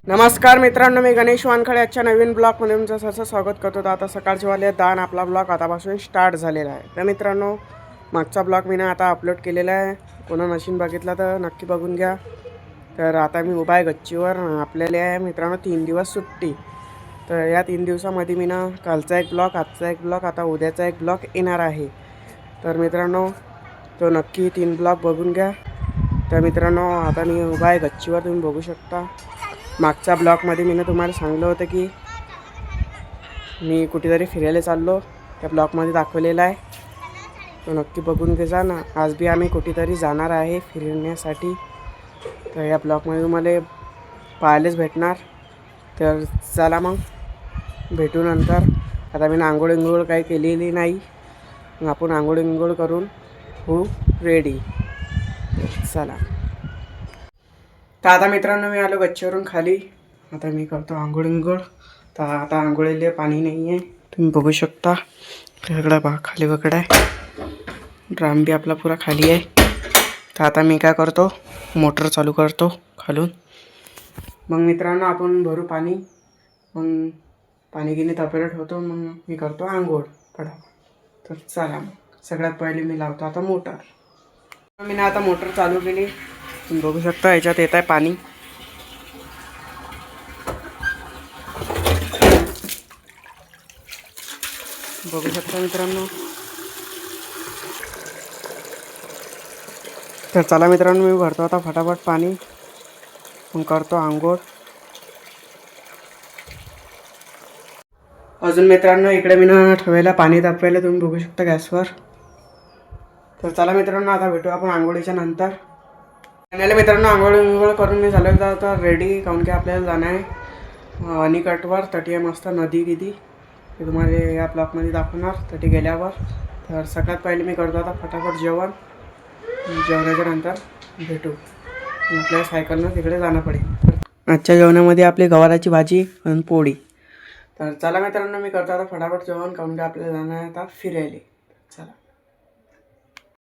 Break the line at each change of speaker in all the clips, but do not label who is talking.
नमस्कार मित्रांनो, मी गणेश वानखडे आजच्या नवीन ब्लॉगमध्ये तुमचं सहर्ष स्वागत करतो. तर आता सकाळचे वाले 10 आपला ब्लॉग आतापासून स्टार्ट झालेला आहे. तर मित्रांनो, मागचा ब्लॉग मी आता अपलोड केलेला आहे. कोणा नशीन बघितला तर नक्की बघून घ्या. तर आता मी उभा आहे गच्चीवर. आपल्याला आहे मित्रांनो 3 दिवस सुट्टी. तर या 3 दिवसामध्ये मी कालचा एक ब्लॉग, आजचा एक ब्लॉग, आता उद्याचा एक ब्लॉग येणार आहे. तर मित्रांनो, तो नक्की 3 ब्लॉग बघून घ्या. तर मित्रांनो, आता मी उभा आहे गच्चीवर, तुम्ही बघू शकता. मागच्या ब्लॉगमध्ये मी तुम्हाला सांगितलं होतं की मी कुठेतरी फिरायला चाललो. त्या ब्लॉगमध्ये दाखवलेला आहे, तो नक्की बघून घे जा ना. आज बी आम्ही कुठेतरी जाणार आहे फिरण्यासाठी. तर या ब्लॉगमध्ये तुम्हाला पाहायलाच भेटणार. तर चला मग भेटू नंतर. आता मी आंघोळ काही केलेली नाही. मग आपण आंघोळ करून हो रेडी. चला. तर आता मित्रांनो, मी आलो गच्चीवरून खाली. आता मी करतो आंघोळ. तर आता आंघोळीला पाणी नाही आहे, तुम्ही बघू शकता. सगळा भाग खाली वगैरे आहे. ड्राम बी आपला पुरा खाली आहे. तर आता मी काय करतो, मोटर चालू करतो खालून. मग मित्रांनो, आपण भरू पाणी. मग पाणी गिनी तापेला ठेवतो. मग मी करतो आंघोळ फटाफट. तर चला मग सगळ्यात पहिले मी लावतो आता मोटर. मी आता मोटर चालू केली. तुम्ही बघू शकता, याच्यात येत आहे पाणी. बघू शकता मित्रांनो. तर चला मित्रांनो, मी भरतो आता फटाफट पाणी. मग करतो आंघोळ. अजून मित्रांनो, इकडे मी ठेवायला पाणी तापवायला, तुम्ही बघू शकता गॅसवर. तर चला मित्रांनो, आता भेटू आपण आंघोळीच्या नंतर. आणि मित्रांनो, आंघोळ करून मी झालं तर रेडी. काहून की आपल्याला जाणं आहे अनिकटवर. तटी मस्त नदी गिदी, ते तुम्हाला या ब्लॉकमध्ये दाखवणार तटी गेल्यावर. तर सगळ्यात पहिले मी करतो आता फटाफट जेवण. जेवणाच्या नंतर भेटू. आपल्याला सायकलनं तिकडे जाणं पडेल. आजच्या जेवणामध्ये आपली गवाराची भाजी आणि पोळी. तर चला मित्रांनो, मी करतो आता फटाफट जेवण. काहून की आपल्याला जाणं आहे आता फिरायला. चला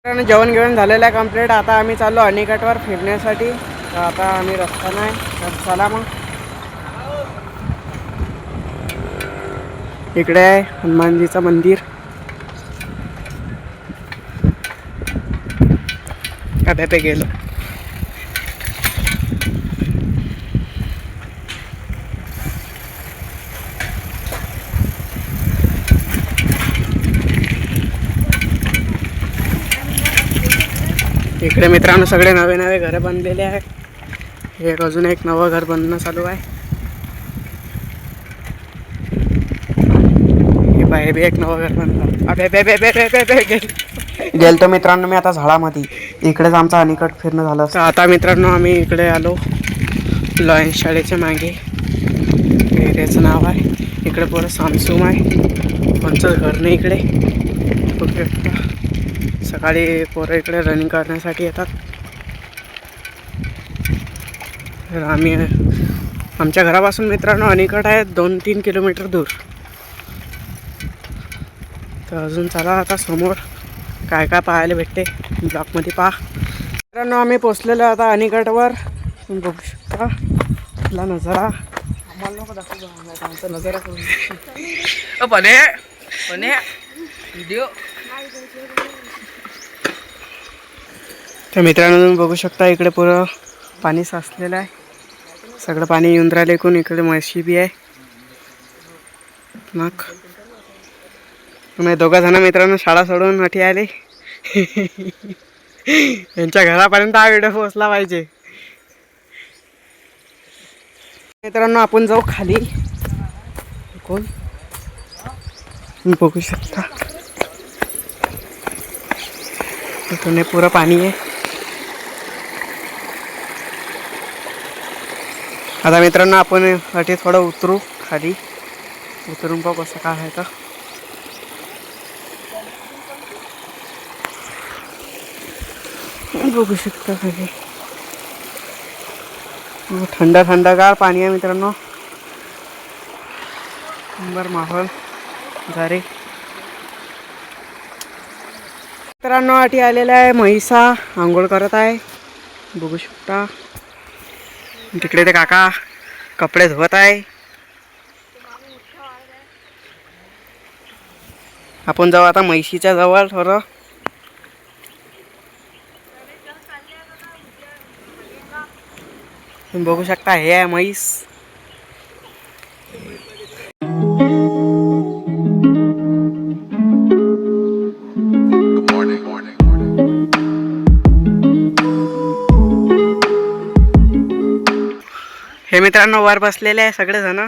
मित्रांनो, जेवण झालेलं आहे कंप्लीट. आता आम्ही चाललो अनिकटवर फिरण्यासाठी. तर आता आम्ही रस्ता नाही. तर चला मग. इकडे आहे हनुमानजीचं मंदिर. पे गेलो. इकडे मित्रांनो सगळे नवे घरं बांधलेले आहे. एक अजून एक नवं घर बनणं चालू आहे. हे बी एक नवं घर बनलं. गेलतो मित्रांनो मी आता झाडामध्ये. इकडेच आमचं अनिकट फिरणं झालं. तर आता मित्रांनो, आम्ही इकडे आलो लॉयन्स शाळेच्या मागे. एरियाचं नाव आहे. इकडे पुरं सामसूम आहे. कोणचं घर नाही इकडे. बघू शकता, सकाळी पोरं इकडे रनिंग करण्यासाठी येतात. तर आम्ही आमच्या घरापासून मित्रांनो अनिकट आहे 2-3 किलोमीटर दूर. तर अजून चला आता समोर काय काय पाहायला भेटते ब्लॉकमध्ये पहा. मित्रांनो, आम्ही पोचलेलो आता अनिकटवर. तुम्ही बघू शकता आपला नजारा. आम्हाला नको दाखवतो आमचा नजारा करून. व्हिडिओ. तर मित्रांनो, तुम्ही बघू शकता इकडे पुरं पाणी साचलेलं आहे. सगळं पाणी येऊन राहिलं. एकूण इकडे म्हशी बी आहे. मग तुम्ही 2 जण मित्रांनो शाळा सोडून अठी आले. यांच्या घरापर्यंत हा व्हिडिओ पोहोचला पाहिजे. मित्रांनो, आपण जाऊ खाली. कोण बघू शकता, इथून पुरं पाणी आहे. आता मित्रांनो, आपण अटी थोडं उतरू खाली. उतरून पाहू कसं काय आहे. तर बघू शकता खाली थंडगार पाणी आहे मित्रांनो. नंबर माहोल झाले. मित्रांनो, अटी आलेला आहे म्हैसा आंघोळ करत आहे. बघू शकता. तिकडे ते काका कपडे धुवत आहे. आपण जाऊ आता म्हैशीच्या जवळ थोडं. तुम्ही बघू शकता हे आहे म्हैस. हे मित्रांनो वर बसलेले आहे सगळेजण.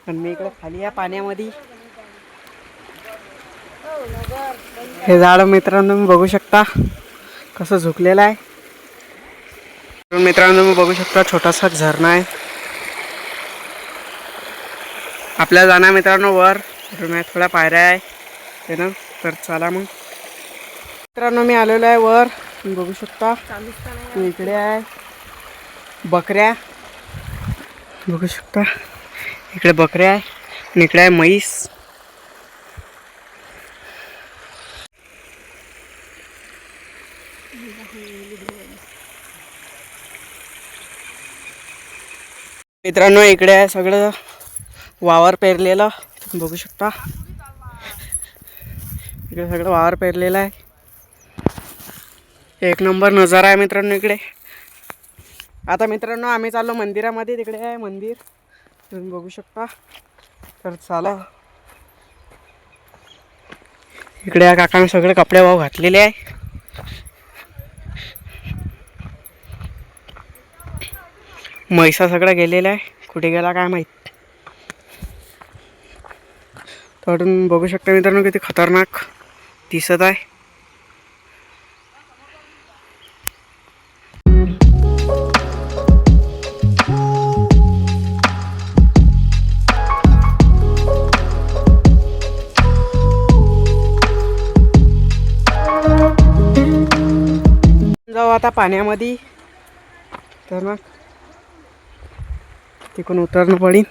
पण मी इकडे खाली आहे पाण्यामध्ये. हे झाड मित्रांनो मी बघू शकता कसं झुकलेलं आहे. मित्रांनो मी बघू शकता छोटासा झरणा आहे. आपल्याला जाणार मित्रांनो वर. थोड्या पायऱ्या आहे ते ना. तर चला मग मित्रांनो मी आलेलो आहे वर. तुम्ही बघू शकता इकडे आहे बकऱ्या. बघू शकता इकडे बकऱ्या आहे आणि इकडे आहे म्हैस. मित्रांनो इकडे आहे सगळं वावर पेरलेलं. तुम्ही बघू शकता इकडे सगळं वावर पेरलेलं आहे. एक नंबर नजारा आहे मित्रांनो इकडे. आता मित्रांनो आम्ही चाललो मंदिरामध्ये. तिकडे आहे मंदिर तुम्ही बघू शकता. तर चला इकडे या काकाने सगळे कपडे वाव घातलेले आहे. म्हैसा सगळं गेलेलं आहे. कुठे गेला काय माहीत. तर बघू शकता मित्रांनो किती खतरनाक दिसत आहे. जाऊ आता पाण्यामध्ये. तर मग तिकडून उतरणं पडेल.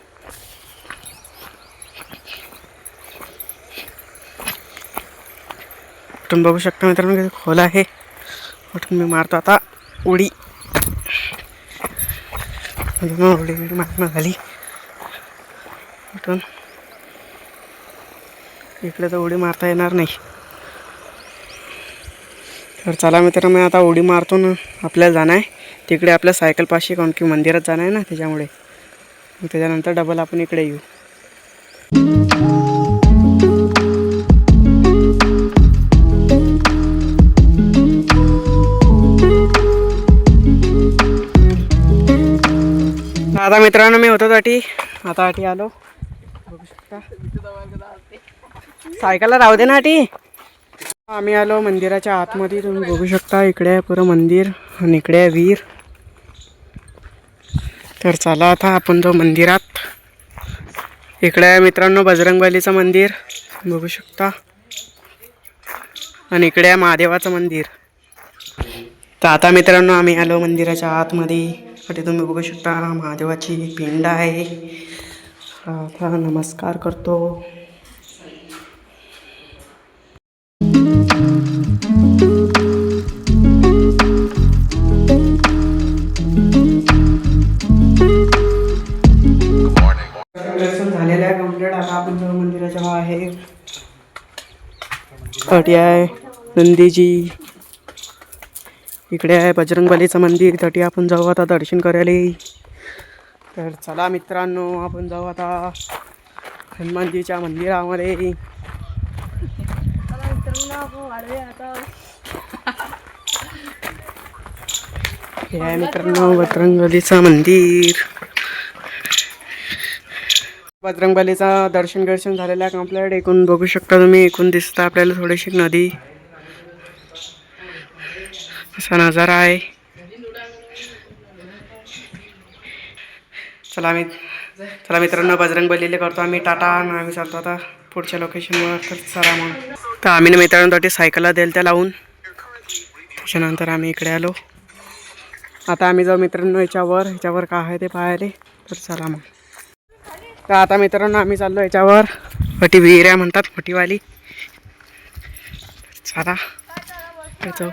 तुम्ही बघू शकता मित्रांनो किती खोल आहे. कुठून मी मारतो आता उडी. उडी मारणं झाली. कुठून इकडे तर उडी मारता येणार नाही. तर चला मित्रांनो मी आता उडी मारतो ना. आपल्याला जाणं आहे तिकडे आपल्या सायकलपाशी. काऊन की मंदिरात जाणं आहे ना त्याच्यामुळे. मग त्याच्यानंतर डबल आपण इकडे येऊ. आता मित्रांनो मी होतो ताटी. आता आटी आलो. बघू शकता सायकलला राहू दे ना आटी. आम्ही आलो मंदिराच्या आतमध्ये. तुम्ही बघू शकता इकडे आहे पुरं मंदिर आणि इकडे आहे विहीर. तर चला आता आपण जाऊ मंदिरात. इकडे आहे मित्रांनो बजरंगबलीचं मंदिर बघू शकता. आणि इकडे आहे महादेवाचं मंदिर. तर आता मित्रांनो आम्ही आलो मंदिराच्या आतमध्ये. इकडे तुम्ही बघू शकता महादेवाची पिंड आहे. आता नमस्कार करतो. दर्शन झालेलं आहे कंप्लीट. आता आपण जाऊ मंदिराच्या बाहेर. तटी आहे नंदीजी. इकडे आहे बजरंगबलीचं मंदिर. तटी आपण जाऊ आता दर्शन करायला. तर चला मित्रांनो आपण जाऊ आता हनुमानजीच्या मंदिरामध्ये. हे आहे मित्रांनो बजरंगबलीचं मंदिर. बजरंगबलीचं दर्शन झालेलं आहे कंप्लीट. एकूण बघू शकता तुम्ही. एकूण दिसतं आपल्याला थोडीशी नदी. असा नजारा आहे. चला मित्रांनो बजरंगबलीला करतो आम्ही टाटा. आणि आम्ही चालतो आता पुढच्या लोकेशनवर. तर चला मग. तर आम्ही मित्रांनो सायकलला देईल त्या लावून. त्याच्यानंतर आम्ही इकडे आलो. आता आम्ही जाऊ मित्रांनो ह्याच्यावर काय आहे ते पाहायला. तर चला मग. तर आता मित्रांनो आम्ही चाललो याच्यावर. मोठी विहीर आहे म्हणतात मोठीवाली. चला जाऊ.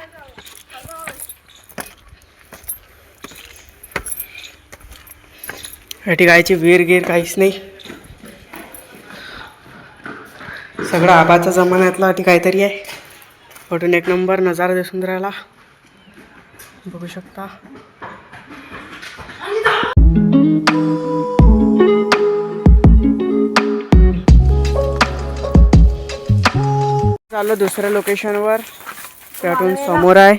अटी गायची विहीर गिर काहीच नाही, सगळं आबाचा जमान्यातला अटी काहीतरी आहे. कुठून एक नंबर नजारा दिसून राहिला, बघू शकता. चाललो दुसऱ्या लोकेशनवर, त्यातून समोर आहे.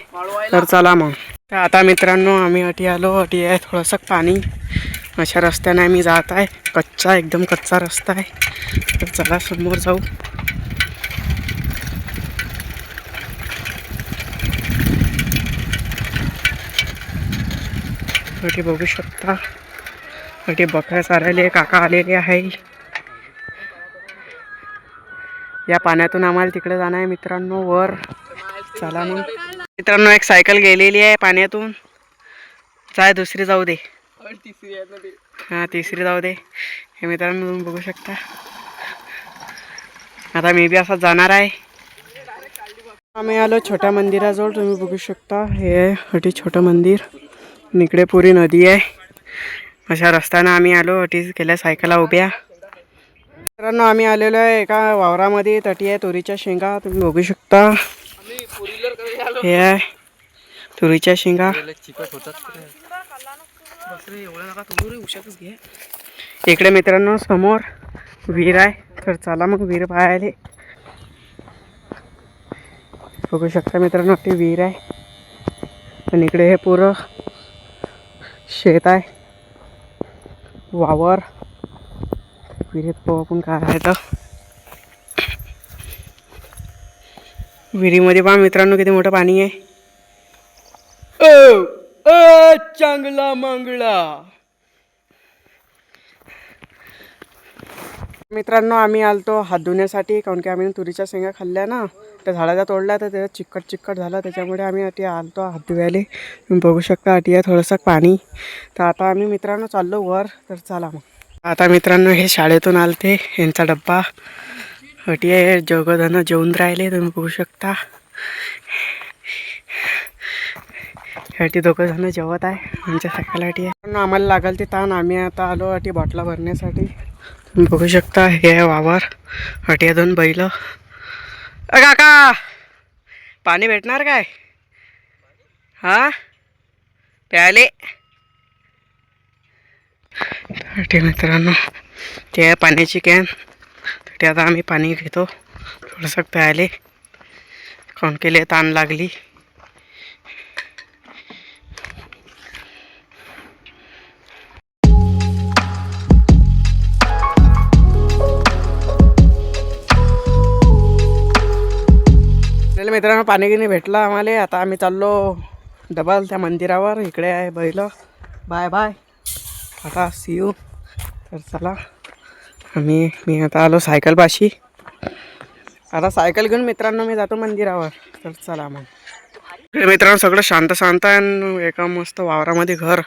तर चला मग. तर आता मित्रांनो आम्ही अटी आलो. अटी आहे थोडंसं पाणी, अशा रस्त्याने आम्ही जात आहे. कच्चा, एकदम कच्चा रस्ता आहे. तर चला समोर जाऊ. अटी बघू शकता. अटी बकऱ्या चारायले काका आलेले आहे. या पाण्यातून आम्हाला तिकडे जाणं आहे मित्रांनो, वर. चला मग मित्रांनो, एक सायकल गेलेली आहे पाण्यातून. जाय दुसरी जाऊ दे, हां तिसरी जाऊ दे. हे मित्रांनो तुम्ही बघू शकता. आता मी बी असं जाणार आहे. आम्ही आलो छोट्या मंदिराजवळ, तुम्ही बघू शकता. हे अटी छोटं मंदिर, इकडे पुरी नदी आहे. अशा रस्त्यानं आम्ही आलो. अटी केल्या सायकला उभ्या. मित्रांनो आम्ही आलेलो आहे एका वावरामध्ये. तटी आहे तुरीच्या शेंगा, तुम्ही बघू शकता. हे आहे तुरीच्या शेंगा. इकडे मित्रांनो समोर विहीर आहे. तर चला मग विहीर पाहायला. बघू शकता मित्रांनो ती विहीर आहे. आणि इकडे हे पुरं शेत आहे, वावर. विहिरीत पाहू आपण काय आहे. तर विहिरीमध्ये पहा मित्रांनो किती मोठं पाणी आहे. चांगला मंगळा. मित्रांनो आम्ही आलतो हात धुण्यासाठी, कारण की आम्ही तुरीच्या शेंगा खाल्ल्या ना, त्या झाडाच्या तोडल्या, तर त्याच्यात चिकट चिकट झालं. त्याच्यामुळे आम्ही अटी आलतो हात धुवायला. तुम्ही बघू शकता अटी आहे थोडंसं पाणी. तर आता आम्ही मित्रांनो चाललो वर. तर चला मग. आता मित्रांनो हे शाळेतून आलते, यांचा डब्बा. अटी आहे जगधन जेवून राहिले, तुम्ही बघू शकता. अटी दोघं जण जेवत आहे. आमच्या सकाळला अटी आहे. आम्हाला लागल ते ताण. आम्ही आता आलो अटी बॉटला भरण्यासाठी. तुम्ही बघू शकता हे आहे वावर. अटी आहे दोन बैल. काका पाणी भेटणार काय? हां प्याले. अटी मित्रांनो ते आहे पाण्याची कॅन. ते आता आम्ही पाणी घेतो थोडंसं प्यायले, कोण केले ताण लागली. मित्रांनो पाणी गिनी भेटलं आम्हाला. आता आम्ही चाललो डबल त्या मंदिरावर. इकडे आहे बैल. बाय बाय, आता सी यू. तर चला मी आता आलो सायकल पाशी. आता सायकल घेऊन मित्रांनो मी जातो मंदिरावर. तर चला मग. मित्रांनो सगळं शांत शांत आहे. एका मस्त वावरामध्ये घर,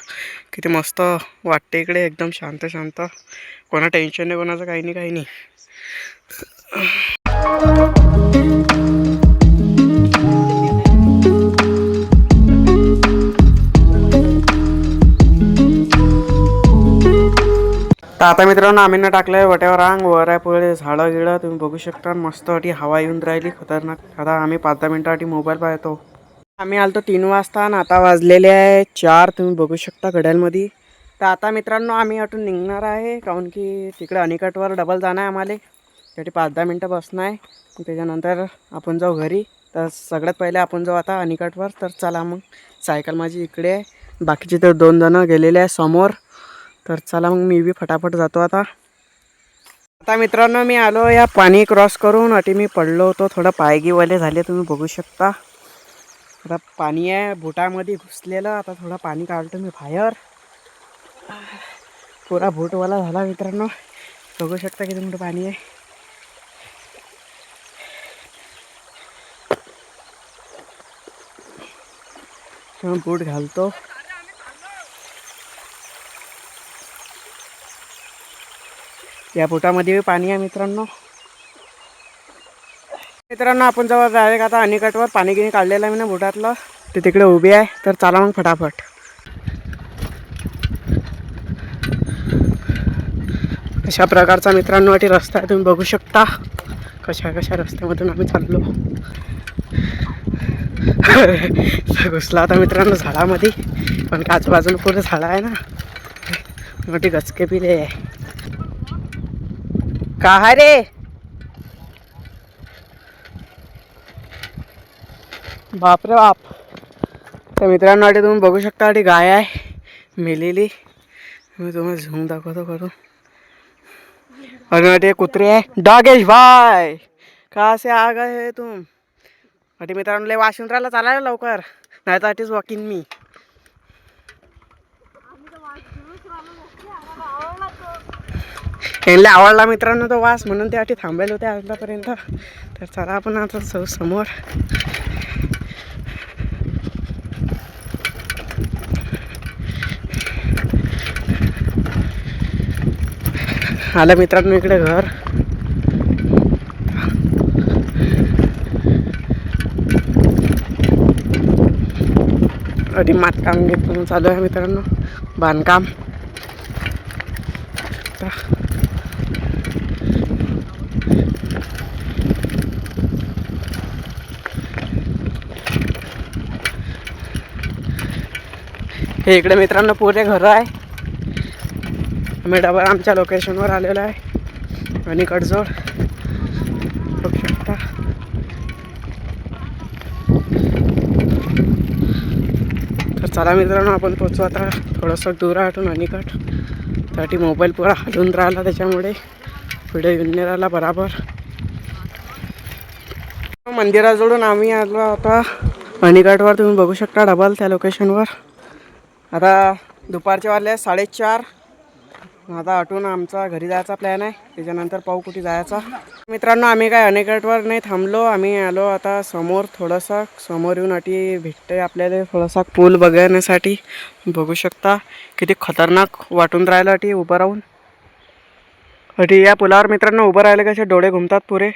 किती मस्त वाटते इकडे. एकदम शांत शांत, कोणा टेन्शन नाही, कोणाचं काही नाही काही नाही. तर आता मित्रांनो आम्ही ना टाकलंय वट्यावर रांग. वर आहे पुढे झाडं गिडं, तुम्ही बघू शकता. मस्त अटी हवा येऊन राहिली खतरनाक. आता आम्ही 5-10 मिनिटासाठी मोबाईल पाहतो. आम्ही आलतो 3 वाजता आणि आता वाजलेले आहे 4, तुम्ही बघू शकता घड्याळमध्ये. तर आता मित्रांनो आम्ही अटून निघणार आहे, कारण की तिकडे अनिकटवर डबल जाणं आहे आम्हाला. त्यासाठी 5-10 मिनटं बसणं आहे. त्याच्यानंतर आपण जाऊ घरी. तर सगळ्यात पहिले आपण जाऊ आता अनिकटवर. तर चला मग. सायकल माझी इकडे आहे, बाकीचे तर 2 जण गेलेले आहे समोर. तर चला मग मी बी फटाफट जातो आता. आता मित्रांनो मी आलो या पाणी क्रॉस करून. अटी मी पडलो होतो, थोडं पायगीवाले झाले, तुम्ही बघू शकता. आता पाणी आहे बुटामध्ये घुसलेलं. आता थोडं पाणी काढतो मी बाहेर. पुरा बूटवाला झाला मित्रांनो, बघू शकता किती मोठं पाणी आहे. बूट घालतो. या बुटामध्ये पाणी आहे मित्रांनो. आपण जेव्हा डायरेक्ट आता अनिकटवर पाणी गिनी काढलेलं आहे मी ना बुटातलं, ते तिकडे उभे आहे. तर चला मग फटाफट. अशा प्रकारचा मित्रांनो वाटी रस्ता आहे, तुम्ही बघू शकता कशा कशा रस्त्यामधून आम्ही चाललो. घुसला आता मित्रांनो झाडामध्ये, पण का आजूबाजूला पूर्ण झाडं आहे ना, मोठी गचके पिले आहे. का रे बापरे बाप. तर मित्रांनो वाटे तुम्ही बघू शकता वाटी गाय आहे मेलेली. मी तुम्हाला झूम दाखवतो करून. और वाटे कुत्रे आहे. डॉगेश भाई कहाँ से आ गए तुम. वाटे मित्रांनो लय वाशून राहिला, चालायला लवकर नाही तर अटीच वॉकिंग मी. यांना आवडला मित्रांनो तो वास, म्हणून ते अटी थांबायला होते आतापर्यंत. तर चला आपण आता जाऊ समोर. आलं मित्रांनो इकडे घर. अडी मातकाम घेत चालू आहे मित्रांनो, बांधकाम. हे इकडे मित्रांनो पुरे घर आहे. आम्ही डबल आमच्या लोकेशनवर आलेलो आहे आणि कडजोड बघू शकता. तर चला मित्रांनो आपण पोचू आता थोडंसं दूर हटून अनिकट. त्यासाठी मोबाईल पुरा हलून राहिला, त्याच्यामुळे व्हिडिओ येऊन नाही राहिला बराबर. मंदिराजवळून आम्ही आलो आता अनिकटवर, तुम्ही बघू शकता डबल त्या लोकेशनवर. आता दुपारचे वाजले 4:30. आता आठवून आमचा घरी जायचा प्लॅन आहे, त्याच्यानंतर पाहू कुठे जायचा. मित्रांनो आम्ही काय अनेकटवर नाही थांबलो, आम्ही आलो आता समोर. थोडासा समोर येऊन अटी भेटते आपल्याला थोडासा पूल बघण्यासाठी. बघू शकता किती खतरनाक वाटून राहिलं अटी उभं राहून. अटी या पुलावर मित्रांनो उभं राहिलं कसे डोळे घुमतात पुरे,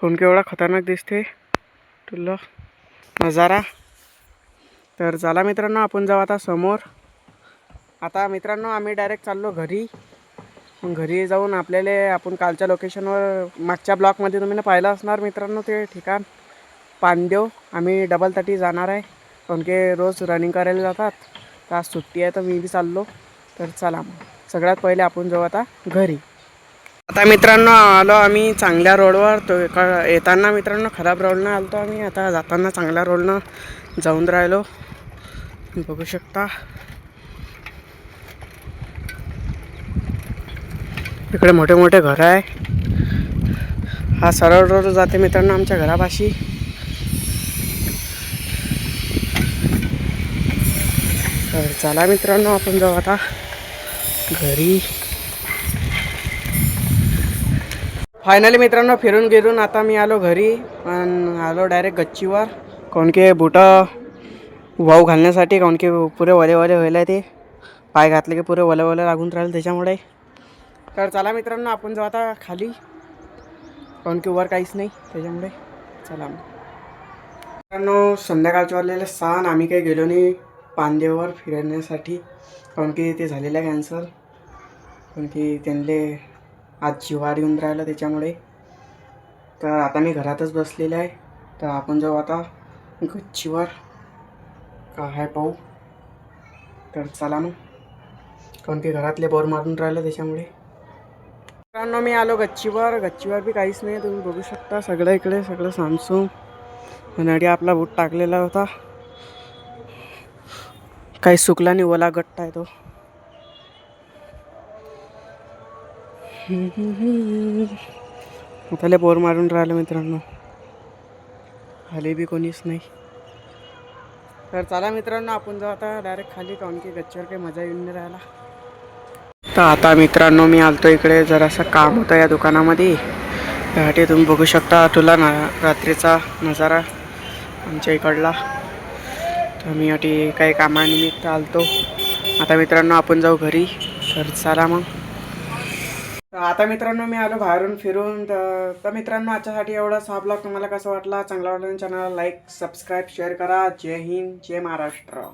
कोणके एवढा खतरनाक दिसते तुला नजारा. तर चला मित्रांनो आपण जाऊ आता समोर. आता मित्रांनो आम्ही डायरेक्ट चाललो घरी. घरी जाऊन आपल्याला आपण कालच्या लोकेशनवर मागच्या ब्लॉकमध्ये तुम्ही पाहिलं असणार मित्रांनो ते ठिकाण पानदेव. आम्ही डबल तटी जाणार आहे, कारण की रोज रनिंग करायला जातात. तर आज सुट्टी आहे तर मी बी चाललो. तर चला सगळ्यात पहिले आपण जाऊ आता घरी. आता मित्रांनो आलो आम्ही चांगल्या रोडवर. तो येताना मित्रांनो खराब रोडनं आलो आम्ही, आता जाताना चांगल्या रोडनं जाऊन राहिलो. बघू शकता इकडे मोठे मोठे घर आहे. हा सरळ रोड जाते मित्रांनो आमच्या घरापाशी. तर चला मित्रांनो आपण जाऊ आता घरी. फायनली मित्रांनो फिरून गेरून आता मी आलो घरी. पण आलो डायरेक्ट गच्चीवर, कोण के बुटं वाहू घालण्यासाठी, काऊन की पुरे वले वले व्हायला ते पाय घातले की पुरे वले वले लागून राहिले त्याच्यामुळे. तर चला मित्रांनो आपण जाऊ आता खाली, काऊन की वर काहीच नाही त्याच्यामुळे. चला मित्रांनो संध्याकाळचे वाजलेले 6. आम्ही काही गेलो नाही पानदेववर फिरण्यासाठी, काऊन की ते झालेलं आहे कॅन्सल. काऊन की त्यांना आज जिवार येऊन राहिलं त्याच्यामुळे. तर आता मी घरातच बसलेलं आहे. तर आपण जाऊ आता गच्चीवर, काय पाहू. तर चला मग, काऊन की घरातले बोर मारून राहिलं त्याच्यामुळे. मित्रांनो मी आलो गच्चीवर. गच्चीवर बी काहीच नाही, तुम्ही बघू शकता सगळं इकडे सगळं सामसूम. उन्हाळी आपला बूट टाकलेला होता, काही सुकला नाही, ओला गट्टा आहे तो. त्याला बोर मारून राहिलं मित्रांनो, खाली बी कोणीच नाही. तर चला मित्रांनो आपण जाऊ आता डायरेक्ट खाली, काऊन की गच्चीवर काही मजा येऊन नाही राहिला. तर आता मित्रांनो मी आलतो इकडे, जरासं काम होतं या दुकानामध्ये. त्यासाठी तुम्ही बघू शकता तुला रात्रीचा नजारा आमच्या इकडला. तर मी अटी काही कामानिमित्त आलतो. आता मित्रांनो आपण जाऊ घरी. तर चला मग. आता मित्रांनो मी आलो बाहेरून फिरून. तर मित्रांनो आजच्यासाठी एवढाच. हा ब्लॉग तुम्हाला कसा वाटला, चांगला वाटला चॅनलला लाईक सबस्क्राईब शेअर करा. जय हिंद जय महाराष्ट्र.